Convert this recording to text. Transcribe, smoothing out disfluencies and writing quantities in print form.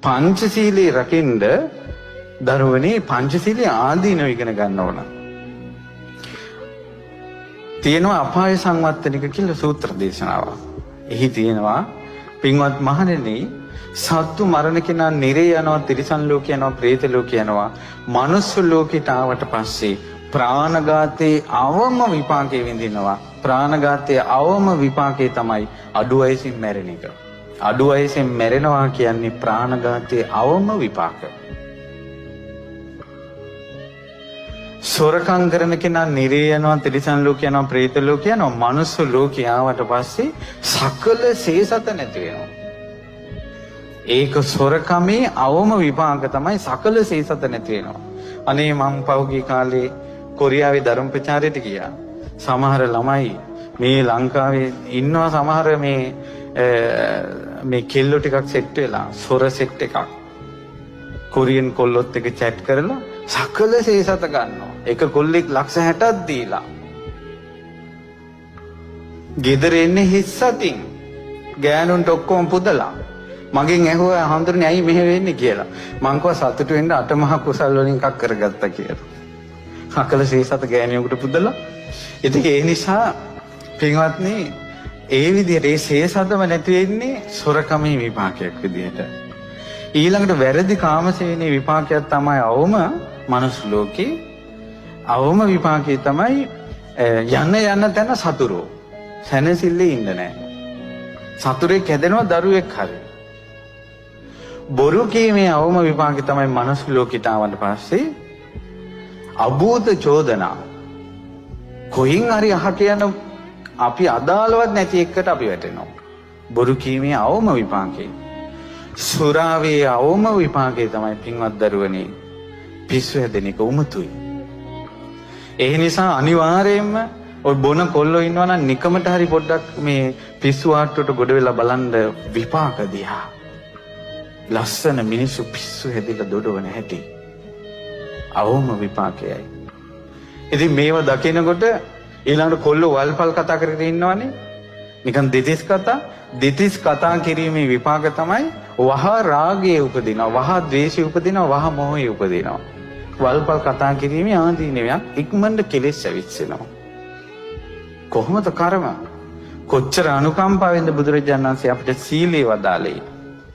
පංචශීලයේ රකින්න දරුවනේ පංචශීලයේ ආදීනව ඉගෙන ගන්න ඕන. තියෙනවා අපාය සංවත්තනික කියලා සූත්‍ර දේශනාවක්. එහි තියෙනවා පින්වත් මහණෙනි සත්තු මරණ කෙනා නිරේ යනවා, තිරිසන් ලෝක යනවා, പ്രേත ලෝක යනවා. මනුස්ස ලෝකයට ආවට පස්සේ ප්‍රාණඝාතයේ අවම විපාකේ විඳිනවා. ප්‍රාණඝාතයේ අවම විපාකේ තමයි අඩු වයසින් මැරෙන එක. අඩු වයසෙන් මැරෙනවා කියන්නේ ප්‍රාණඝාතයේ අවම විපාක. සොරකම් කරන කෙනා නිරේ යනවා, තිරිසන් ලෝක යනවා, പ്രേත ලෝක යනවා. මනුස්ස ලෝක ආවට පස්සේ සකල සේසත නැති වෙනවා. ඒක සොරකමේ අවම විපාක තමයි සකල සේසත නැති වෙනවා. අනේ මම පහුගිය කාලේ කොරියාවේ ධර්ම ප්‍රචාරයට ගියා. සමහර ළමයි මේ ලංකාවේ ඉන්නවා, සමහර මේ කෙල්ලෝ ටිකක් සෙට් වෙලා සොර සෙට් එකක් කොරියන් කොල්ලොත් එක chat කරලා සකල සේසත ගන්නවා. එක කොල්ලෙක් ලක්ෂ 60ක් දීලා ගෙදර එන්නේ හිස්සතින් ගෑනුන්ට ඔක්කොම පුදලා. මගෙන් ඇහුවා හඳුරන්නේ ඇයි මෙහෙ වෙන්නේ කියලා. මං කිව්වා සතුටු වෙන්න අටමහා කුසල් වලින් එකක් කරගත්තා කියලා. සකල සේසත ගෑණියෙකුට පුදලා. ඉතින් ඒ නිසා පින්වත්නි ඒ විදිහට ඒ සේසතම නැති වෙන්නේ සොරකමේ විපාකයක් විදිහට. ඊළඟට වැරදි කාමසේවනයේ විපාකයක් තමයි අවම මනුස්ස ලෝකේ. අවම විපාකේ තමයි යන තැන සතුරෝ. සැනසෙල්ලේ ඉන්න නැහැ. සතුරෙක් හැදෙනවා දරුවෙක් හරි. බොරු කීමේ අවම විපාකේ තමයි මනුස්ස ලෝකෙට ආවට පස්සේ අභූත චෝදනා. කොහින් හරි අහක යන අපි අදාළවත් නැති එකට අපි වැටෙනවා. බොරු කීමේ අවම විපාකේ. සුරාවේ අවම විපාකේ තමයි පින්වත් දරුවනේ පිස්සු හැදෙන එක උමතුයි. ඒ නිසා අනිවාර්යයෙන්ම ඔය බොන කොල්ලෝ ඉන්නවා නම් නිකමට හරි පොඩ්ඩක් මේ පිස්සු ආට්ටුවට ගොඩ වෙලා බලන්න විපාක දිහා. ලස්සන මිනිස්සු පිස්සු හැදිලා දොඩවන හැටි. අවම විපාකයයි. ඉතින් මේව දකිනකොට ඊළඟට කොල්ලෝ වල්පල් කතා කරගෙන ඉන්නවනේ. නිකන් දෙතිස් කතා කිරීමේ විපාක තමයි වහ රාගයේ උපදිනවා, වහ ද්වේෂයේ උපදිනවා, වහ මොහයේ උපදිනවා. වල්පල් කතා කිරීමේ ආදීනවයක් ඉක්මනට කෙලෙස් ඇවිස්සෙනවා. කොහොමද කර්ම? කොච්චර අනුකම්පාවෙන්ද බුදුරජාණන් වහන්සේ අපිට සීලය වදාළේ.